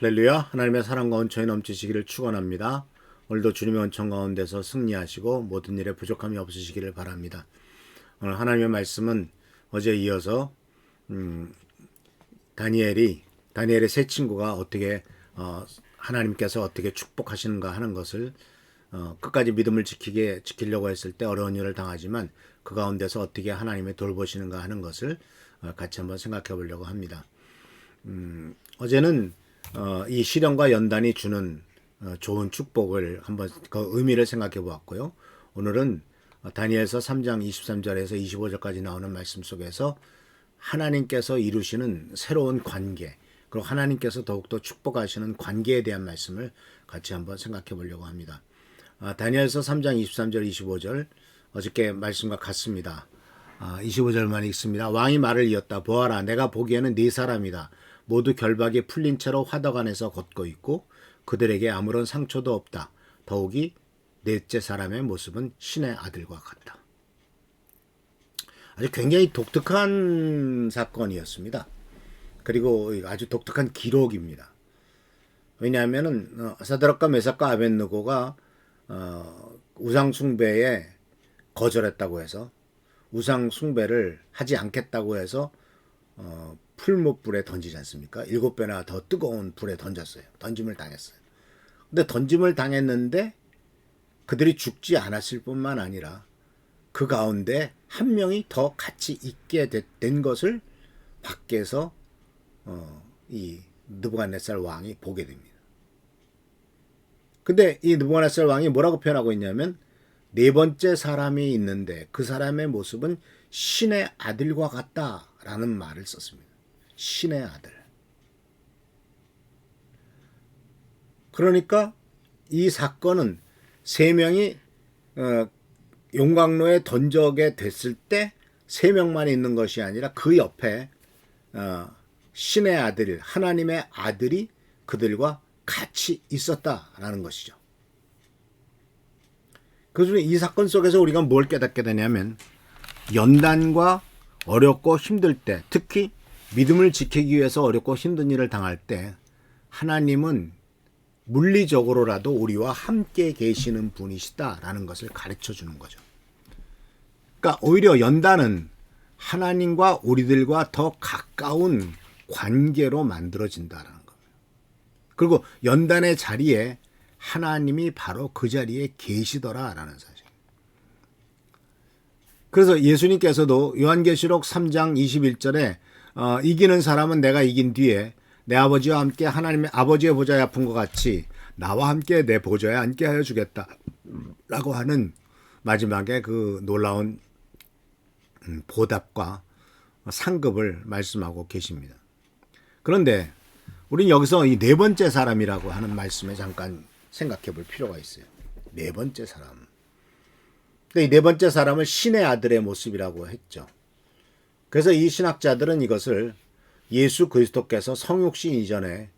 할렐루야. 하나님의 사랑과 온천이 넘치시기를 축원합니다. 오늘도 주님의 온천 가운데서 승리하시고 모든 일에 부족함이 없으시기를 바랍니다. 오늘 하나님의 말씀은 어제 이어서 다니엘의 세 친구가 어떻게 하나님께서 어떻게 축복하시는가 하는 것을 끝까지 믿음을 지키려고 했을 때 어려운 일을 당하지만 그 가운데서 어떻게 하나님의 돌보시는가 하는 것을 같이 한번 생각해 보려고 합니다. 어제는 이 시련과 연단이 주는 좋은 축복을 한번 그 의미를 생각해 보았고요. 오늘은 다니엘서 3장 23절에서 25절까지 나오는 말씀 속에서 하나님께서 이루시는 새로운 관계, 그리고 하나님께서 더욱더 축복하시는 관계에 대한 말씀을 같이 한번 생각해 보려고 합니다. 다니엘서 3장 23절 25절 어저께 말씀과 같습니다. 25절만 읽습니다. 왕이 말을 이었다. 보아라, 내가 보기에는 네 사람이다. 모두 결박이 풀린 채로 화덕 안에서 걷고 있고 그들에게 아무런 상처도 없다. 더욱이 넷째 사람의 모습은 신의 아들과 같다. 아주 굉장히 독특한 사건이었습니다. 그리고 아주 독특한 기록입니다. 왜냐하면은 사드락과 메삭과 아벳느고가 우상 숭배에 거절했다고 해서 우상 숭배를 하지 않겠다고 해서 풀무불에 던지지 않습니까? 7배나 더 뜨거운 불에 던졌어요. 던짐을 당했어요. 근데 던짐을 당했는데 그들이 죽지 않았을 뿐만 아니라 그 가운데 한 명이 더 같이 있게 된 것을 밖에서 이 느부갓네살 왕이 보게 됩니다. 근데 이 느부갓네살 왕이 뭐라고 표현하고 있냐면 네 번째 사람이 있는데 그 사람의 모습은 신의 아들과 같다라는 말을 썼습니다. 신의 아들. 그러니까 이 사건은 세 명이 용광로에 던져게 됐을 때 세 명만 있는 것이 아니라 그 옆에 신의 아들, 하나님의 아들이 그들과 같이 있었다라는 것이죠. 그래서 이 사건 속에서 우리가 뭘 깨닫게 되냐면 연단과 어렵고 힘들 때, 특히 믿음을 지키기 위해서 어렵고 힘든 일을 당할 때 하나님은 물리적으로라도 우리와 함께 계시는 분이시다라는 것을 가르쳐 주는 거죠. 그러니까 오히려 연단은 하나님과 우리들과 더 가까운 관계로 만들어진다라는 겁니다. 그리고 연단의 자리에 하나님이 바로 그 자리에 계시더라라는 사실. 그래서 예수님께서도 요한계시록 3장 21절에 이기는 사람은 내가 이긴 뒤에 내 아버지와 함께 하나님의 아버지의 보좌에 앉은 것 같이 나와 함께 내 보좌에 앉게 하여 주겠다 라고 하는 마지막에 그 놀라운 보답과 상급을 말씀하고 계십니다. 그런데 우리는 여기서 이 네 번째 사람이라고 하는 말씀에 잠깐 생각해 볼 필요가 있어요. 네 번째 사람. 근데 이 네 번째 사람을 신의 아들의 모습이라고 했죠. 그래서 이 신학자들은 이것을 예수 그리스도께서 성육신 이전에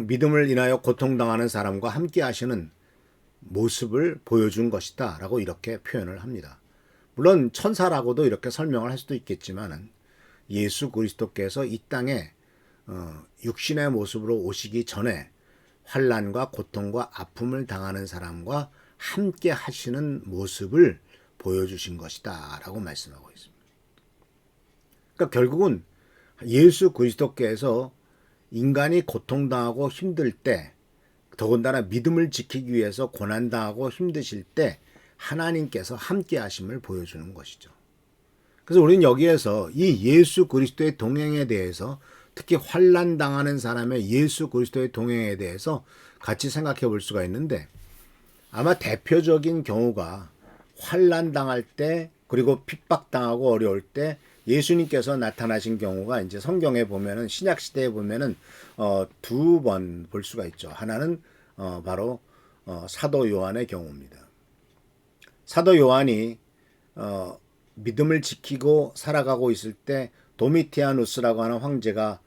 믿음을 인하여 고통당하는 사람과 함께 하시는 모습을 보여준 것이다 라고 이렇게 표현을 합니다. 물론 천사라고도 이렇게 설명을 할 수도 있겠지만 예수 그리스도께서 이 땅에 육신의 모습으로 오시기 전에 환난과 고통과 아픔을 당하는 사람과 함께 하시는 모습을 보여주신 것이다 라고 말씀하고 있습니다. 그러니까 결국은 예수 그리스도께서 인간이 고통당하고 힘들 때, 더군다나 믿음을 지키기 위해서 고난당하고 힘드실 때 하나님께서 함께 하심을 보여주는 것이죠. 그래서 우리는 여기에서 이 예수 그리스도의 동행에 대해서, 특히 환난 당하는 사람의 예수 그리스도의 동행에 대해서 같이 생각해 볼 수가 있는데, 아마 대표적인 경우가 환난 당할 때, 그리고 핍박당하고 어려울 때 예수님께서 나타나신 경우가 이제 성경에 보면은, 신약 시대에 보면은 두 번 볼 수가 있죠. 하나는 바로 사도 요한의 경우입니다. 사도 요한이 믿음을 지키고 살아가고 있을 때 도미티아누스라고 하는 황제가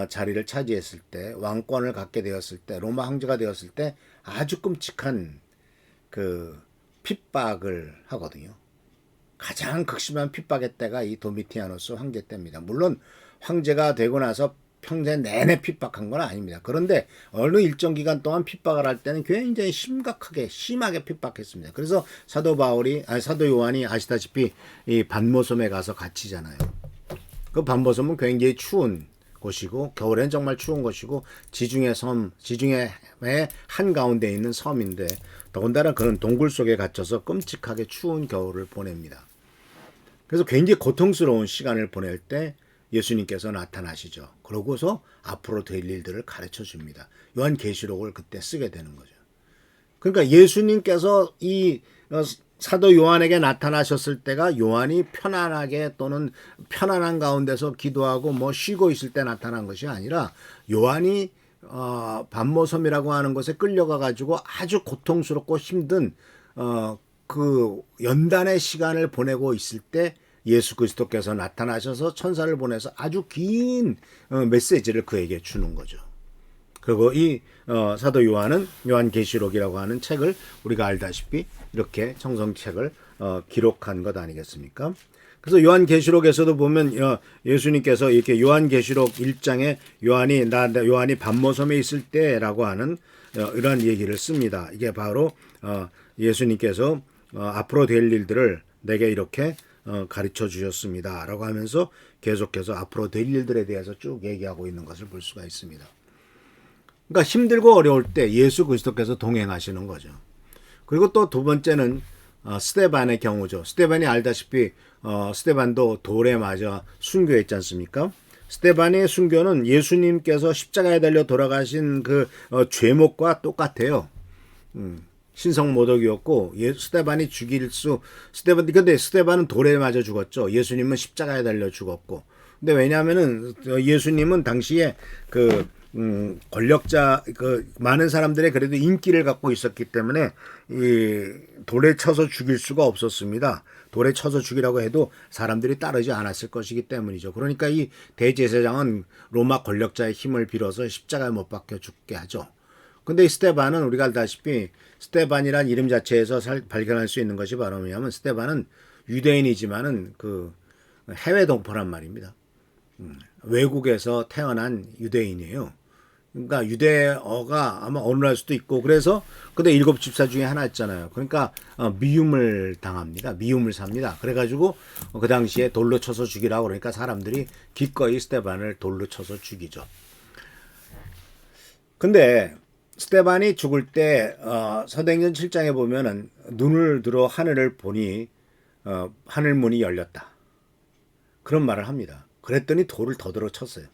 자리를 차지했을 때, 왕권을 갖게 되었을 때, 로마 황제가 되었을 때 아주 끔찍한 그 핍박을 하거든요. 가장 극심한 핍박의 때가 이 도미티아누스 황제 때입니다. 물론 황제가 되고 나서 평생 내내 핍박한 건 아닙니다. 그런데 어느 일정 기간 동안 핍박을 할 때는 굉장히 심하게 핍박했습니다. 그래서 사도 요한이 아시다시피 이 반모섬에 가서 갇히잖아요. 그 반모섬은 굉장히 추운 곳이고 겨울엔 정말 추운 곳이고 지중해 한가운데 있는 섬인데 더군다나 그런 동굴 속에 갇혀서 끔찍하게 추운 겨울을 보냅니다. 그래서 굉장히 고통스러운 시간을 보낼 때 예수님께서 나타나시죠. 그러고서 앞으로 될 일들을 가르쳐 줍니다. 요한계시록을 그때 쓰게 되는 거죠. 그러니까 예수님께서 이 사도 요한에게 나타나셨을 때가 요한이 편안하게 또는 편안한 가운데서 기도하고 뭐 쉬고 있을 때 나타난 것이 아니라 요한이 반모섬이라고 하는 곳에 끌려가 가지고 아주 고통스럽고 힘든 그 연단의 시간을 보내고 있을 때 예수 그리스도께서 나타나셔서 천사를 보내서 아주 긴 메시지를 그에게 주는 거죠. 그리고 이 사도 요한은 요한계시록이라고 하는 책을 우리가 알다시피 이렇게 성경책을 기록한 것 아니겠습니까? 그래서 요한계시록에서도 보면 예수님께서 이렇게 요한계시록 1장에 요한이 반모섬에 있을 때라고 하는 이런 얘기를 씁니다. 이게 바로 예수님께서 앞으로 될 일들을 내게 이렇게 가르쳐 주셨습니다. 라고 하면서 계속해서 앞으로 될 일들에 대해서 쭉 얘기하고 있는 것을 볼 수가 있습니다. 그러니까 힘들고 어려울 때 예수 그리스도께서 동행하시는 거죠. 그리고 또 두 번째는 스데반의 경우죠. 스데반이 알다시피 스데반도 돌에 맞아 순교했지 않습니까? 스데반의 순교는 예수님께서 십자가에 달려 돌아가신 그 죄목과 똑같아요. 신성모독이었고 근데 스데반은 돌에 맞아 죽었죠. 예수님은 십자가에 달려 죽었고. 근데 왜냐하면은 예수님은 당시에 권력자 많은 사람들의 그래도 인기를 갖고 있었기 때문에 이 돌에 쳐서 죽일 수가 없었습니다. 돌에 쳐서 죽이라고 해도 사람들이 따르지 않았을 것이기 때문이죠. 그러니까 이 대제사장은 로마 권력자의 힘을 빌어서 십자가에 못 박혀 죽게 하죠. 근데 이 스데반은 우리가 알다시피 스데반이란 이름 자체에서 발견할 수 있는 것이 바로 뭐냐면 스데반은 유대인이지만은 그 해외 동포란 말입니다. 외국에서 태어난 유대인이에요. 그러니까 유대어가 아마 어눌할 수도 있고 그래서 근데 7집사 중에 하나였잖아요. 그러니까 미움을 당합니다. 미움을 삽니다. 그래가지고 그 당시에 돌로 쳐서 죽이라고 그러니까 사람들이 기꺼이 스데반을 돌로 쳐서 죽이죠. 근데 스데반이 죽을 때 사도행전 7장에 보면은 눈을 들어 하늘을 보니 하늘 문이 열렸다. 그런 말을 합니다. 그랬더니 돌을 더 들어 쳤어요.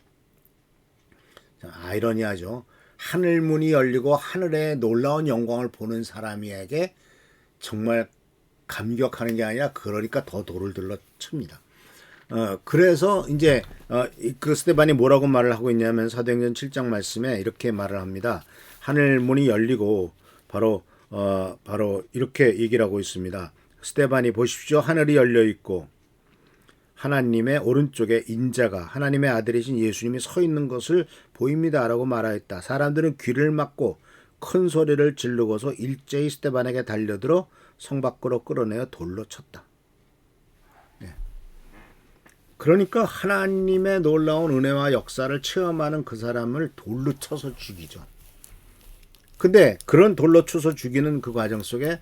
아이러니하죠. 하늘 문이 열리고 하늘의 놀라운 영광을 보는 사람에게 정말 감격하는 게 아니라 그러니까 더 돌을 들러 칩니다. 그래서 이제 그 스데반이 뭐라고 말을 하고 있냐면 사도행전 7장 말씀에 이렇게 말을 합니다. 하늘 문이 열리고 바로 이렇게 얘기를 하고 있습니다. 스데반이 보십시오. 하늘이 열려 있고 하나님의 오른쪽에 인자가 하나님의 아들이신 예수님이 서 있는 것을 보입니다. 라고 말하였다. 사람들은 귀를 막고 큰 소리를 지르고서 일제히 스데반에게 달려들어 성 밖으로 끌어내어 돌로 쳤다. 네. 그러니까 하나님의 놀라운 은혜와 역사를 체험하는 그 사람을 돌로 쳐서 죽이죠. 근데 그런 돌로 쳐서 죽이는 그 과정 속에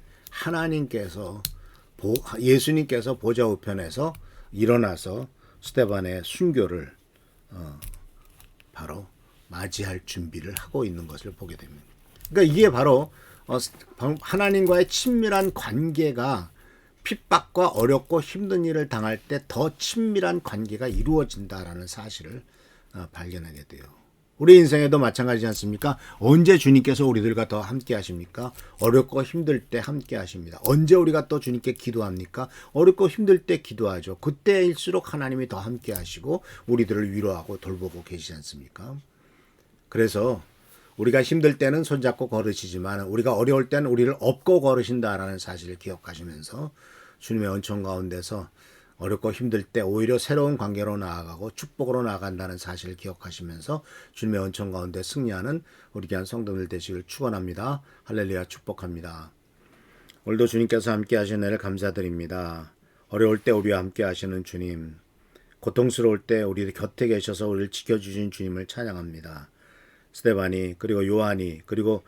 예수님께서 보좌 우편에서 일어나서 스데반의 순교를 바로 맞이할 준비를 하고 있는 것을 보게 됩니다. 그러니까 이게 바로 하나님과의 친밀한 관계가 핍박과 어렵고 힘든 일을 당할 때 더 친밀한 관계가 이루어진다라는 사실을 발견하게 돼요. 우리 인생에도 마찬가지지 않습니까? 언제 주님께서 우리들과 더 함께 하십니까? 어렵고 힘들 때 함께 하십니다. 언제 우리가 또 주님께 기도합니까? 어렵고 힘들 때 기도하죠. 그때일수록 하나님이 더 함께 하시고 우리들을 위로하고 돌보고 계시지 않습니까? 그래서 우리가 힘들 때는 손잡고 걸으시지만 우리가 어려울 때는 우리를 업고 걸으신다라는 사실을 기억하시면서 주님의 은총 가운데서 어렵고 힘들 때 오히려 새로운 관계로 나아가고 축복으로 나아간다는 사실을 기억하시면서 주님의 은총 가운데 승리하는 우리 귀한 성도들 되시길 축원합니다. 할렐루야 축복합니다. 오늘도 주님께서 함께 하신 은혜를 감사드립니다. 어려울 때 우리와 함께 하시는 주님, 고통스러울 때 우리 곁에 계셔서 우리를 지켜주신 주님을 찬양합니다. 스데반이 그리고 요한이 그리고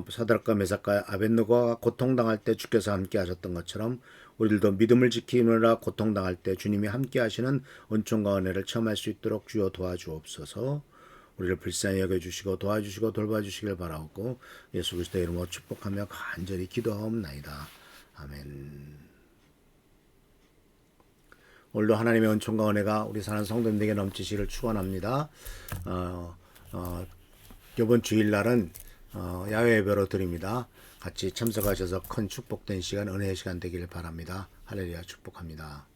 사드락과 메삭과 아벳느고가 고통당할 때 주께서 함께 하셨던 것처럼 우리들도 믿음을 지키느라 고통당할 때 주님이 함께 하시는 은총과 은혜를 체험할 수 있도록 주여 도와주옵소서. 우리를 불쌍히 여겨주시고 도와주시고 돌봐주시길 바라고 예수 그리스도의 이름으로 축복하며 간절히 기도하옵나이다. 아멘. 오늘도 하나님의 은총과 은혜가 우리 사는 성도님에게 넘치시기를 축원합니다. 이번 주일날은 야외 예배로 드립니다. 같이 참석하셔서 큰 축복된 시간, 은혜의 시간 되기를 바랍니다. 할렐루야 축복합니다.